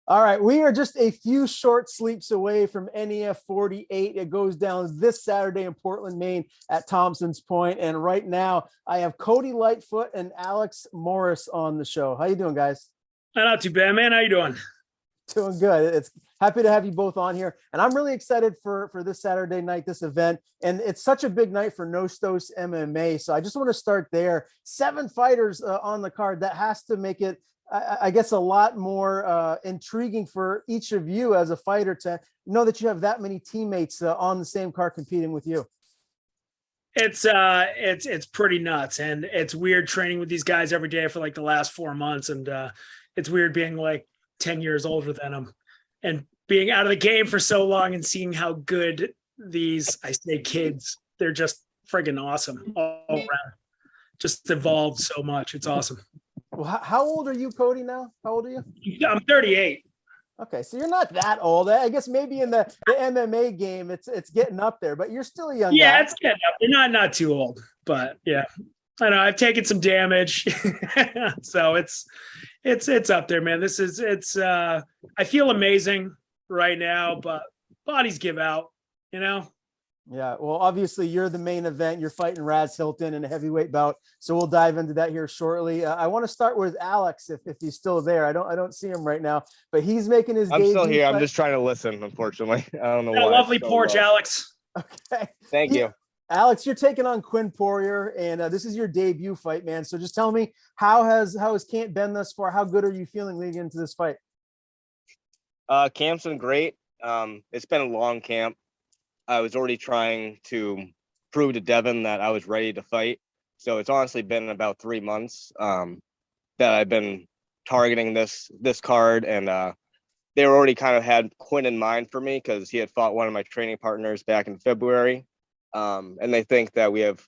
All right, we are just a few short sleeps away from NEF 48. It goes down this Saturday in Portland, Maine at Thompson's Point. And right now I have Cody Lightfoot and Alex Morris on the show. How you doing, guys? Not too bad, man. How you doing? Doing good. It's happy to have you both on here. And I'm really excited for this Saturday night, this event. And it's such a big night for Nostos MMA. So I just want to start there. 7 fighters on the card. That has to make it, I guess, a lot more intriguing for each of you as a fighter to know that you have that many teammates on the same card competing with you. It's pretty nuts, and it's weird training with these guys every day for like the last 4 months, and it's weird being like 10 years older than them and being out of the game for so long and seeing how good these, I say kids, they're just friggin' awesome all around. Just evolved so much. It's awesome. Well, how old are you, Cody, now? How old are you? I'm 38. Okay, so you're not that old. I guess maybe in the MMA game, it's getting up there, but you're still a young guy. It's getting up. You're not too old, but yeah, I know I've taken some damage, so it's up there, man. I feel amazing right now, but bodies give out, you know. Yeah, well, obviously you're the main event. You're fighting Raz Hilton in a heavyweight bout, so we'll dive into that here shortly. I want to start with Alex, if he's still there. I don't see him right now, but he's making his debut. I'm still here. I'm just trying to listen. Unfortunately, I don't know why. Lovely porch, Alex. Okay, thank you, Alex. You're taking on Quinn Poirier, and this is your debut fight, man. So just tell me, how has camp been thus far? How good are you feeling leading into this fight? Camp's been great. It's been a long camp. I was already trying to prove to Devin that I was ready to fight. So it's honestly been about 3 months that I've been targeting this card, and they were already kind of had Quinn in mind for me because he had fought one of my training partners back in February, and they think that we have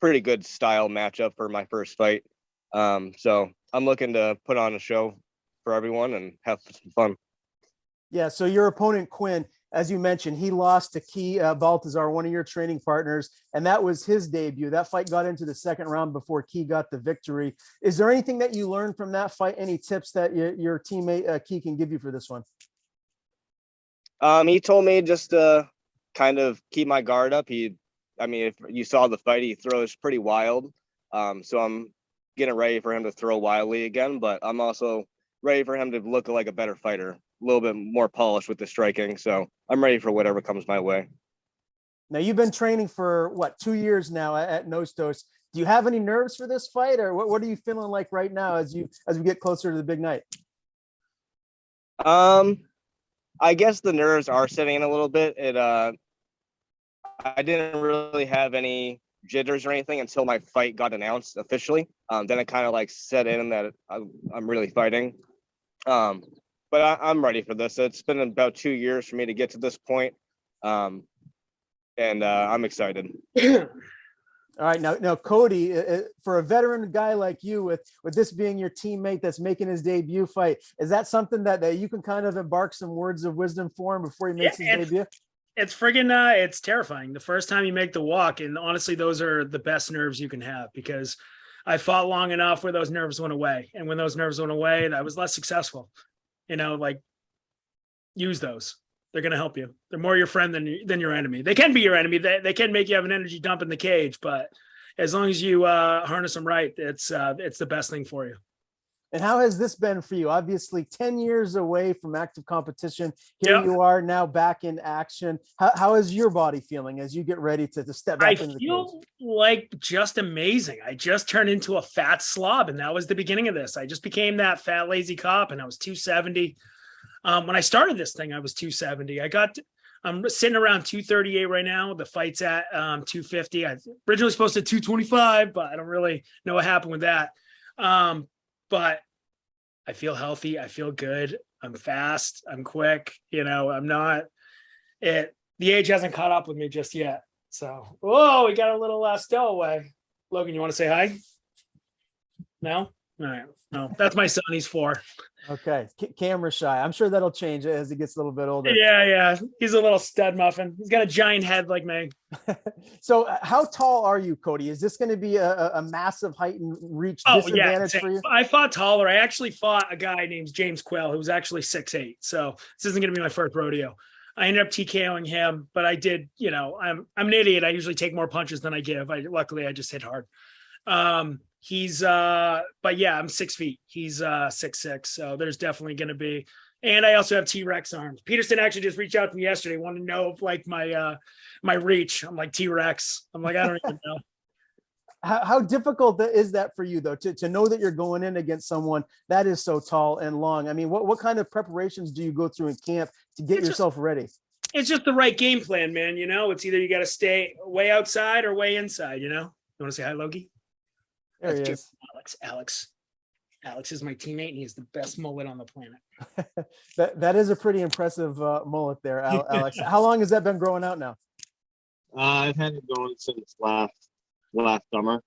pretty good style matchup for my first fight. So I'm looking to put on a show for everyone and have some fun. Yeah. So your opponent Quinn, as you mentioned, he lost to Key Baltazar, one of your training partners, and that was his debut. That fight got into the second round before Key got the victory. Is there anything that you learned from that fight? Any tips that your teammate Key can give you for this one? He told me just to kind of keep my guard up. If you saw the fight, he throws pretty wild. So I'm getting ready for him to throw wildly again, but I'm also ready for him to look like a better fighter, a little bit more polished with the striking. So I'm ready for whatever comes my way. Now, you've been training for 2 years now at Nostos. Do you have any nerves for this fight, or what are you feeling like right now as we get closer to the big night? I guess the nerves are setting in a little bit. I didn't really have any jitters or anything until my fight got announced officially. Then it kind of like set in that I'm really fighting. But I'm ready for this. It's been about 2 years for me to get to this point. And I'm excited. All right. Now, Cody, for a veteran guy like you, with this being your teammate that's making his debut fight, is that something that you can kind of embark some words of wisdom for him before he makes his debut? It's friggin' it's terrifying. The first time you make the walk, and honestly, those are the best nerves you can have, because I fought long enough where those nerves went away. And when those nerves went away, I was less successful. You know, like, use those. They're going to help you. They're more your friend than your enemy. They can be your enemy. They can make you have an energy dump in the cage, but as long as you harness them right, it's the best thing for you. And how has this been for you? Obviously 10 years away from active competition. Here you are now back in action. How is your body feeling as you get ready to step back into the cage? I feel like just amazing. I just turned into a fat slob, and that was the beginning of this. I just became that fat, lazy cop, and I was 270. When I started this thing, I was 270. I'm sitting around 238 right now. The fight's at 250. I originally supposed to 225, but I don't really know what happened with that. But I feel healthy. I feel good. I'm fast. I'm quick. You know, the age hasn't caught up with me just yet. So, we got a little stowaway. Logan, you want to say hi? No? All right. No, that's my son. He's 4. Okay, camera shy. I'm sure that'll change as he gets a little bit older. Yeah. He's a little stud muffin. He's got a giant head like me. So how tall are you, Cody? Is this going to be a massive height and reach disadvantage for you? I fought taller. I actually fought a guy named James Quill, who was actually 6'8". So this isn't going to be my first rodeo. I ended up TKOing him, but I did, I'm an idiot. I usually take more punches than I give. Luckily I just hit hard. But yeah, I'm 6 feet. He's 6'6". So there's definitely going to be, and I also have T-Rex arms. Peterson actually just reached out to me yesterday, wanted to know if like my reach. I'm like T-Rex. I'm like, I don't even know. How difficult is that for you though, to know that you're going in against someone that is so tall and long? I mean, what kind of preparations do you go through in camp to get yourself ready? It's just the right game plan, man. It's either you got to stay way outside or way inside, You want to say hi, Logie? There he is. Alex is my teammate, and he has the best mullet on the planet. that is a pretty impressive mullet there, Alex. How long has that been growing out now? I've had it going since last summer,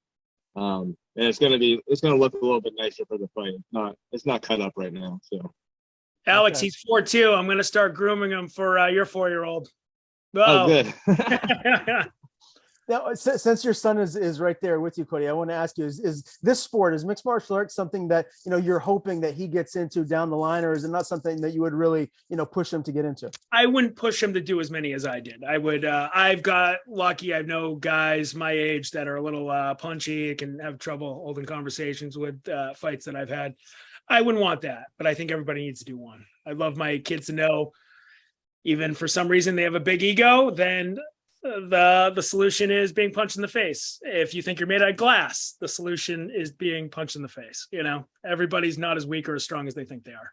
and it's gonna look a little bit nicer for the fight. It's not cut up right now. So, Alex, okay. He's 4'2". I'm gonna start grooming him for your 4-year-old. Oh, good. Now, since your son is right there with you, Cody, I want to ask you: is this sport, is mixed martial arts, something that you're hoping that he gets into down the line, or is it not something that you would really push him to get into? I wouldn't push him to do as many as I did. I would. I've got lucky. I know guys my age that are a little punchy, can have trouble holding conversations with fights that I've had. I wouldn't want that, but I think everybody needs to do one. I love my kids to know, even for some reason they have a big ego, then the solution is being punched in the face. If you think you're made out of glass, the solution is being punched in the face. Everybody's not as weak or as strong as they think they are.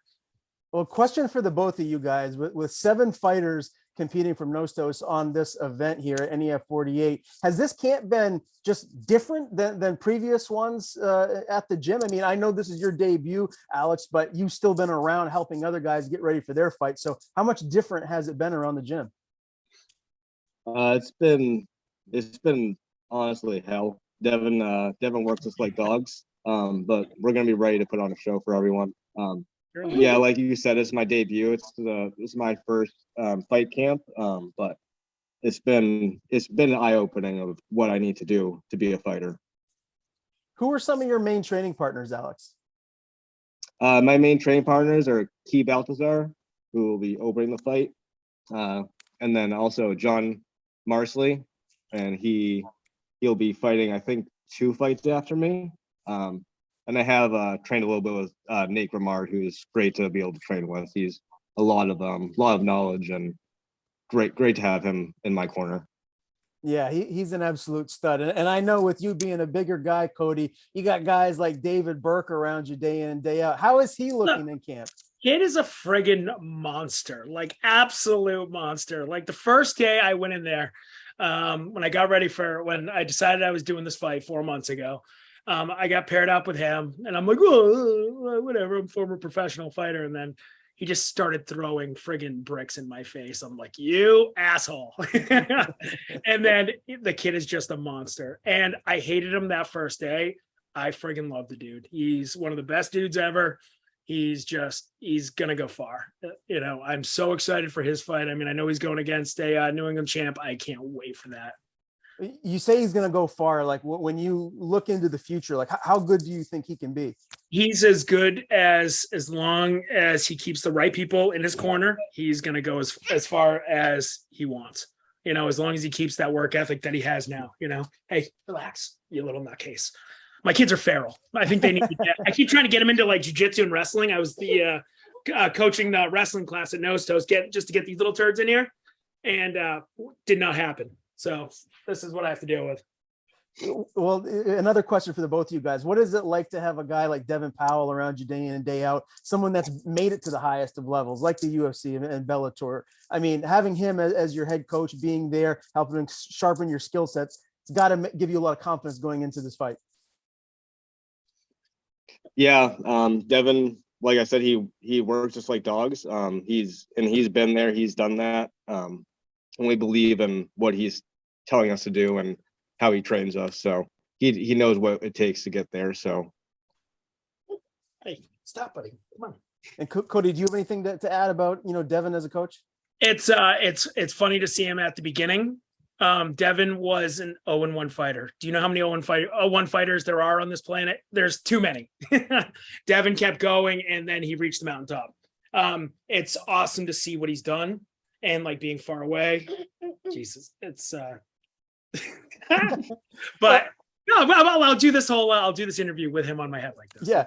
Well, question for the both of you guys: with 7 fighters competing from Nostos on this event here at NEF 48, has this camp been just different than previous ones at the gym? I mean, I know this is your debut, Alex, but you've still been around helping other guys get ready for their fight. So how much different has it been around the gym? It's been honestly hell. Devin works us like dogs. But we're gonna be ready to put on a show for everyone. Yeah, like you said, it's my debut. It's my first fight camp. But it's been eye-opening of what I need to do to be a fighter. Who are some of your main training partners, Alex? My main training partners are Key Baltazar, who will be opening the fight, and then also John Marsley, and he'll be fighting, I think, 2 fights after me. And I have trained a little bit with Nate Grimard, who's great to be able to train with. He's a lot of knowledge, and great to have him in my corner. Yeah, he's an absolute stud. And I know with you being a bigger guy, Cody, you got guys like David Burke around you day in and day out. How is he looking in camp? Kid is a friggin' monster, like absolute monster. Like the first day I went in there, when I decided I was doing this fight 4 months ago, I got paired up with him, and I'm like, oh, whatever, I'm a former professional fighter. And then he just started throwing friggin' bricks in my face. I'm like, you asshole. And then the kid is just a monster. And I hated him that first day. I friggin' love the dude. He's one of the best dudes ever. He's going to go far. I'm so excited for his fight. I mean, I know he's going against a New England champ. I can't wait for that. You say he's going to go far. Like when you look into the future, like how good do you think he can be? He's as good as long as he keeps the right people in his corner. He's going to go as far as he wants, as long as he keeps that work ethic that he has now, hey, relax, you little nutcase. My kids are feral. I think they need to I keep trying to get them into like jiu-jitsu and wrestling. I was the coaching the wrestling class at Nostos just to get these little turds in here, and did not happen. So this is what I have to deal with. Well, another question for the both of you guys. What is it like to have a guy like Devin Powell around you day in and day out, someone that's made it to the highest of levels like the UFC and Bellator? I mean, having him as your head coach, being there, helping sharpen your skill sets, it's got to give you a lot of confidence going into this fight. Yeah, Devin, like I said, he works just like dogs. He's been there, he's done that. And we believe in what he's telling us to do and how he trains us. So he knows what it takes to get there. So hey, stop, buddy. Come on. And Cody, do you have anything to add about, Devin as a coach? It's funny to see him at the beginning. Devin was an 0-1 fighter. Do you know how many 0-1 fighters there are on this planet? There's too many. Devin kept going, and then he reached the mountaintop. It's awesome to see what he's done, and like being far away. Jesus, it's but no, I'll do this interview with him on my head like this. Yeah.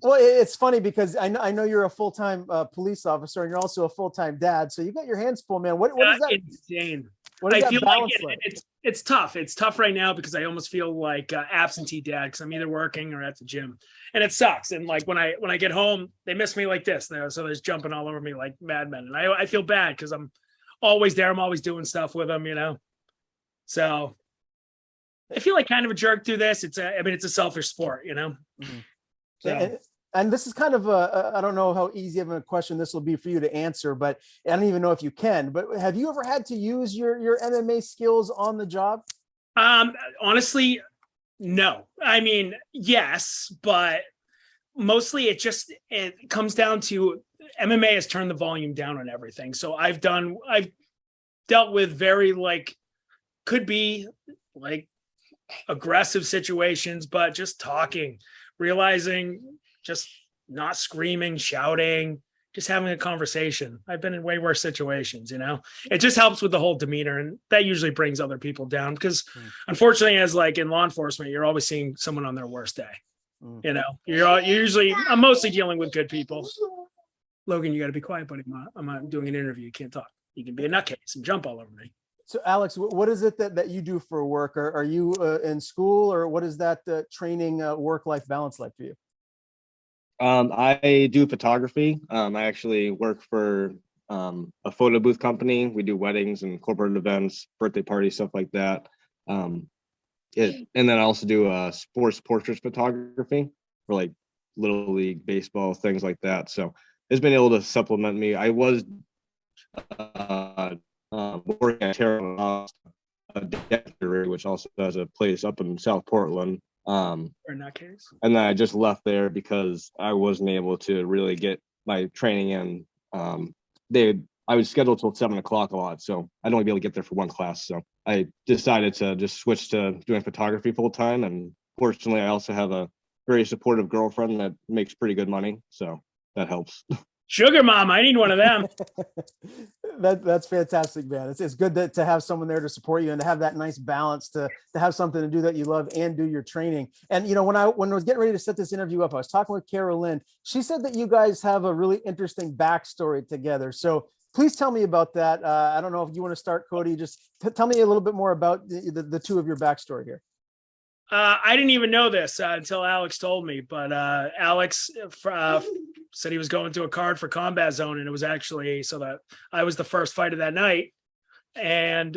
Well, it's funny because I know you're a full-time police officer, and you're also a full-time dad. So you got your hands full, man. What is that? Insane. What is I that feel balance like like? it's tough. It's tough right now because I almost feel like absentee dad because I'm either working or at the gym, and it sucks. And like when I get home, they miss me like this. So they're jumping all over me like madmen, and I feel bad because I'm always there. I'm always doing stuff with them, So I feel like kind of a jerk through this. It's a selfish sport, Mm-hmm. So. And this is kind of I don't know how easy of a question this will be for you to answer, but I don't even know if you can, but have you ever had to use your MMA skills on the job? Honestly, no. I mean, yes, but mostly it comes down to MMA has turned the volume down on everything. So I've dealt with very could be aggressive situations, but just talking, realizing just not screaming, shouting, just having a conversation. I've been in way worse situations, it just helps with the whole demeanor. And that usually brings other people down because unfortunately, as in law enforcement, you're always seeing someone on their worst day. I'm mostly dealing with good people. Logan, you got to be quiet, buddy. I'm doing an interview. You can't talk. You can be a nutcase and jump all over me. So Alex, what is it that you do for work? Are you in school, or what is that training work-life balance like for you? I do photography. I actually work for a photo booth company. We do weddings and corporate events, birthday parties, stuff like that. And then I also do sports portraits photography for little league baseball, things like that. So it's been able to supplement me. I was working at Terra, which also has a place up in South Portland. In that case. And then I just left there because I wasn't able to really get my training in. I was scheduled till 7:00 a lot, so I'd only be able to get there for one class. So I decided to just switch to doing photography full time. And fortunately, I also have a very supportive girlfriend that makes pretty good money, so that helps. Sugar mom, I need one of them. That's fantastic, man. It's good to have someone there to support you and to have that nice balance to have something to do that you love and do your training. And when I was getting ready to set this interview up, I was talking with Carolyn. She said that you guys have a really interesting backstory together. So please tell me about that. I don't know if you want to start, Cody. Just tell me a little bit more about the two of your backstory here. I didn't even know this until Alex told me, but Alex said he was going to a card for Combat Zone, and it was actually so that I was the first fight of that night. And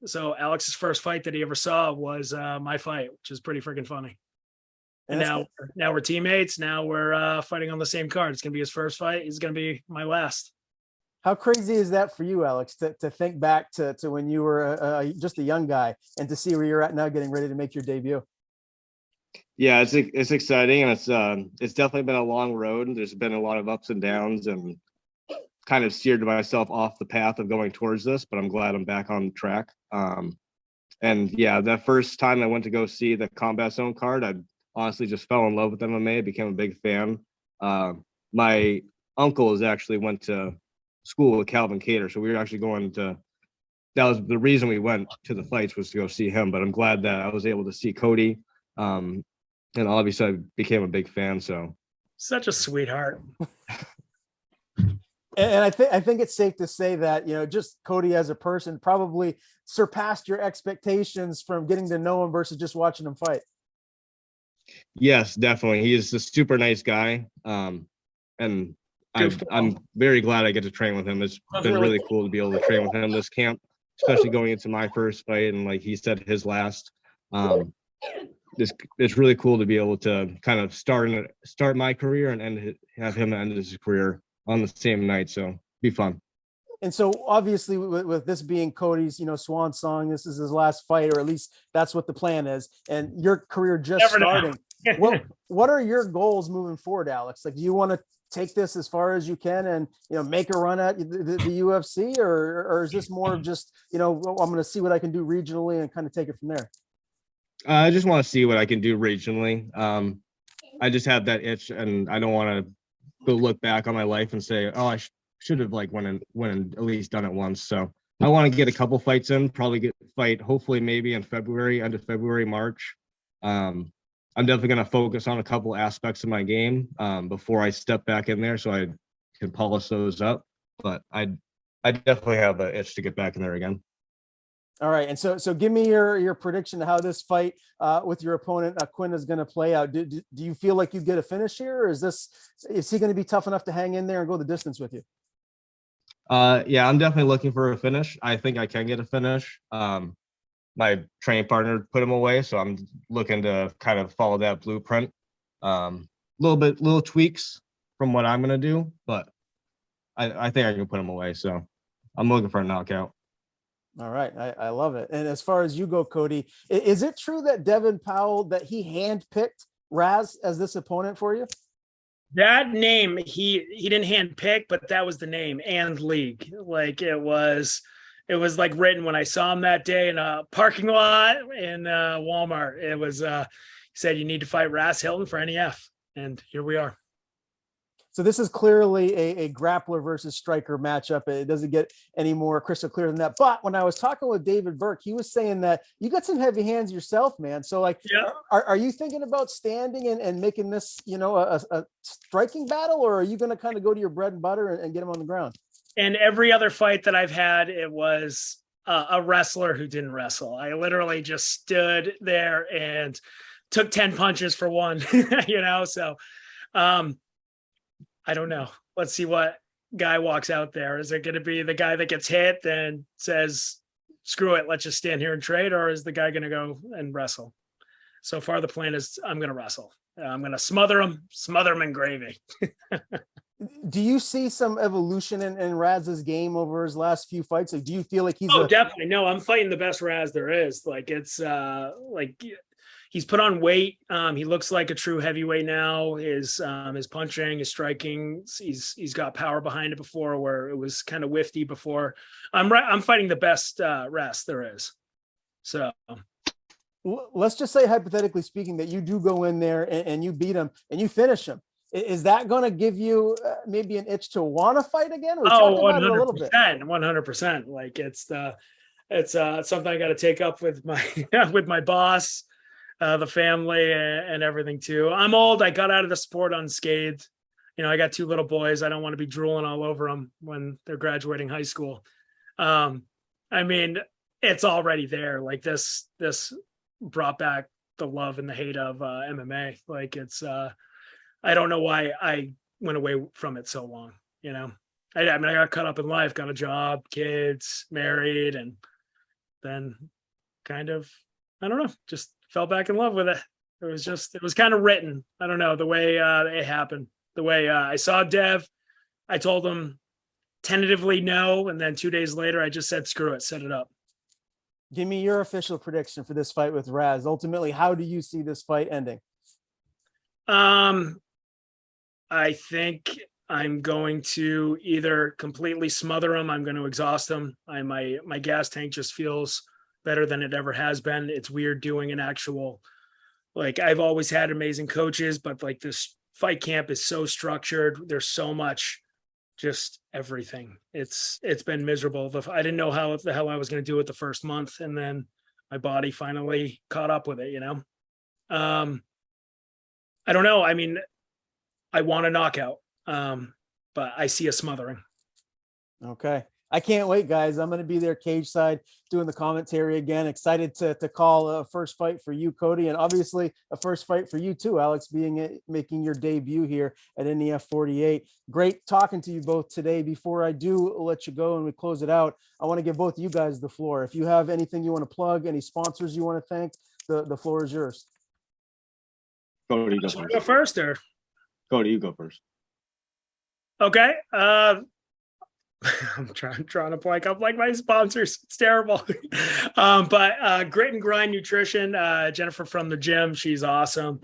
so Alex's first fight that he ever saw was my fight, which is pretty freaking funny. And now we're teammates. Now we're fighting on the same card. It's going to be his first fight. It's going to be my last. How crazy is that for you, Alex, to think back to when you were just a young guy and to see where you're at now getting ready to make your debut? Yeah, it's exciting, and it's definitely been a long road. There's been a lot of ups and downs, and kind of steered myself off the path of going towards this, but I'm glad I'm back on track. And yeah, that first time I went to go see the Combat Zone card, I honestly just fell in love with MMA, became a big fan. My uncle actually went to school with Calvin Cater, so we were actually that was the reason we went to the fights, was to go see him. But I'm glad that I was able to see Cody, and obviously I became a big fan. So such a sweetheart. And I think it's safe to say that just Cody as a person probably surpassed your expectations from getting to know him versus just watching him fight. Yes, definitely. He is a super nice guy, and I'm very glad I get to train with him. It's been really cool to be able to train with him this camp, especially going into my first fight and like he said, his last. It's really cool to be able to kind of start my career and have him end his career on the same night. So be fun. And so obviously with this being Cody's, swan song, this is his last fight, or at least that's what the plan is. And your career just starting. What are your goals moving forward, Alex? Like, do you want to take this as far as you can and, make a run at the UFC, or is this more of just, well, I'm going to see what I can do regionally and kind of take it from there? I just want to see what I can do regionally. I just have that itch, and I don't want to go look back on my life and say, oh, I should have went and at least done it once. So I want to get a couple fights in, probably hopefully maybe in February, end of February, March. I'm definitely going to focus on a couple aspects of my game before I step back in there so I can polish those up. But I definitely have an itch to get back in there again. All right. And so give me your prediction of how this fight with your opponent, Quinn, is going to play out. Do you feel like you get a finish here, or is he going to be tough enough to hang in there and go the distance with you? Yeah, I'm definitely looking for a finish. I think I can get a finish. My training partner put him away, so I'm looking to kind of follow that blueprint. Little tweaks from what I'm going to do, but I think I can put him away. So I'm looking for a knockout. All right. I love it. And as far as you go, Cody, is it true that Devin Powell, that he handpicked Raz as this opponent for you? That name, he didn't handpick, but that was the name and league. Like it was like written when I saw him that day in a parking lot in Walmart. It was, he said, you need to fight Raz Hilton for NEF. And here we are. So this is clearly a grappler versus striker matchup. It doesn't get any more crystal clear than that. But when I was talking with David Burke, he was saying that you got some heavy hands yourself, man. So yeah. Are you thinking about standing and making this, a striking battle, or are you going to kind of go to your bread and butter and get him on the ground? And every other fight that I've had, it was a wrestler who didn't wrestle. I literally just stood there and took 10 punches for one, so, I don't know. Let's see what guy walks out there. Is it going to be the guy that gets hit and says, screw it, let's just stand here and trade? Or is the guy going to go and wrestle? So far, the plan is I'm going to wrestle. I'm going to smother him in gravy. Do you see some evolution in Raz's game over his last few fights? Like, do you feel like he's definitely. No, I'm fighting the best Raz there is. Like it's he's put on weight. He looks like a true heavyweight now. His punching, his striking, he's got power behind it before where it was kind of whiffy before. I'm fighting the best Raz there is. So let's just say, hypothetically speaking, that you do go in there and you beat him and you finish him. Is that going to give you maybe an itch to want to fight again? We talked about it a little bit. 100%. Like it's something I got to take up with my boss, the family, and everything too. I'm old. I got out of the sport unscathed. I got 2 little boys. I don't want to be drooling all over them when they're graduating high school. I mean, it's already there. Like this brought back the love and the hate of MMA. Like it's, I don't know why I went away from it so long. I got caught up in life, got a job, kids, married, and then kind of, I don't know, just fell back in love with it. It was kind of written. I don't know, the way it happened, the way I saw Dev, I told him tentatively no. And then 2 days later, I just said, screw it, set it up. Give me your official prediction for this fight with Raz. Ultimately, how do you see this fight ending? I think I'm going to either completely smother him. I'm going to exhaust him. My gas tank just feels better than it ever has been. It's weird doing an actual, like I've always had amazing coaches, but like this fight camp is so structured. There's so much, just everything. It's been miserable. I didn't know how the hell I was going to do it the first month. And then my body finally caught up with it, I don't know. I mean, I want a knockout, but I see a smothering. Okay. I can't wait, guys. I'm going to be there cage side doing the commentary again. Excited to call a first fight for you, Cody, and obviously a first fight for you too, Alex, making your debut here at NEF 48. Great talking to you both today. Before I do let you go and we close it out, I want to give both of you guys the floor. If you have anything you want to plug, any sponsors you want to thank, the floor is yours. Cody, go first, or Cody, you go first. Okay. I'm trying to blank up like my sponsors. It's terrible. But Grit and Grind Nutrition, Jennifer from the gym. She's awesome.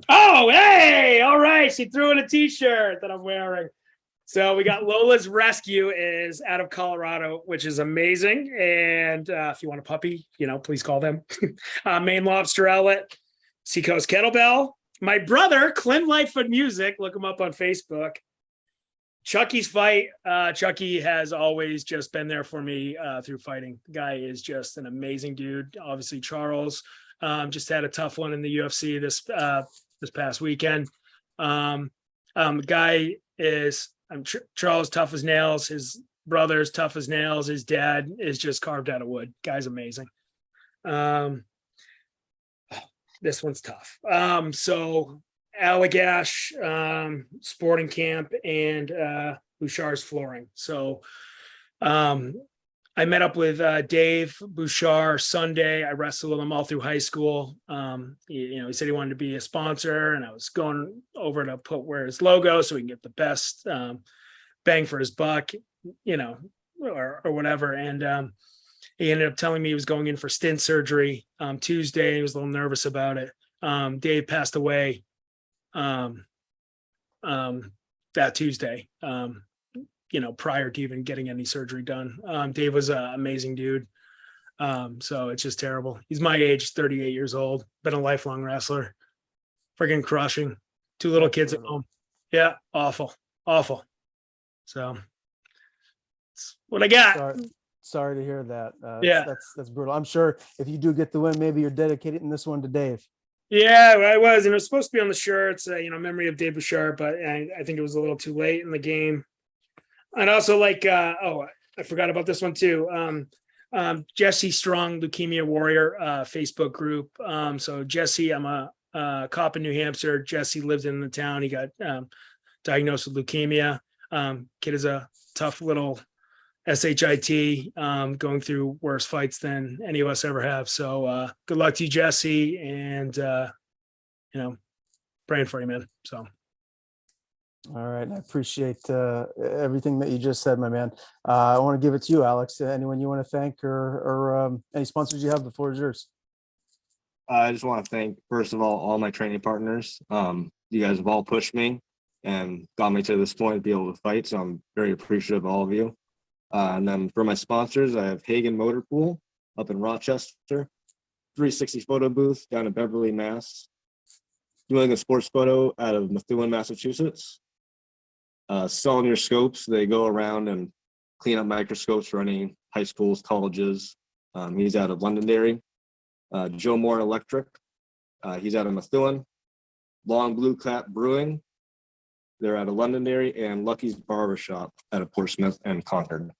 Oh, hey, all right. She threw in a t-shirt that I'm wearing. So we got Lola's Rescue is out of Colorado, which is amazing. And if you want a puppy, please call them. Maine Lobster Outlet, Seacoast Kettlebell. My brother, Cody Lightfoot Music, look him up on Facebook. Chucky's Fight. Chucky has always just been there for me through fighting. The guy is just an amazing dude. Obviously, Charles just had a tough one in the UFC this past weekend. Guy is Charles tough as nails. His brother's tough as nails. His dad is just carved out of wood. Guy's amazing. This one's tough. So Allagash Sporting Camp and Bouchard's Flooring. So I met up with Dave Bouchard Sunday. I wrestled with him all through high school. He said he wanted to be a sponsor, and I was going over to wear his logo so we can get the best bang for his buck, or whatever. And he ended up telling me he was going in for stent surgery Tuesday. He was a little nervous about it. Dave passed away that Tuesday. Prior to even getting any surgery done. Dave was an amazing dude. So it's just terrible. He's my age, 38 years old, been a lifelong wrestler, freaking crushing. 2 little kids at home. Yeah. Awful. So that's what I got. Sorry to hear that. Yeah. That's brutal. I'm sure if you do get the win, maybe you're dedicating this one to Dave. Yeah, I was, and it was supposed to be on the shirts, memory of Dave Bouchard, but I think it was a little too late in the game. And also I forgot about this one too. Jesse Strong, Leukemia Warrior Facebook group. So Jesse, I'm a cop in New Hampshire. Jesse lived in the town. He got diagnosed with leukemia. Kid is a tough little SHIT, going through worse fights than any of us ever have. So good luck to you, Jesse, and praying for you, man. So. All right. I appreciate everything that you just said, my man. I want to give it to you, Alex. Anyone you want to thank or any sponsors you have? The floor is yours. I just want to thank, first of all my training partners. You guys have all pushed me and got me to this point to be able to fight. So I'm very appreciative of all of you. And then for my sponsors, I have Hagen Motor Pool up in Rochester, 360 Photo Booth down in Beverly, Mass. Doing a sports photo out of Methuen, Massachusetts. Selling your scopes. They go around and clean up microscopes for any high schools, colleges. He's out of Londonderry. Joe Moore Electric. He's out of Methuen. Long Blue Cap Brewing. They're out of Londonderry, and Lucky's Barbershop out of Portsmouth and Concord.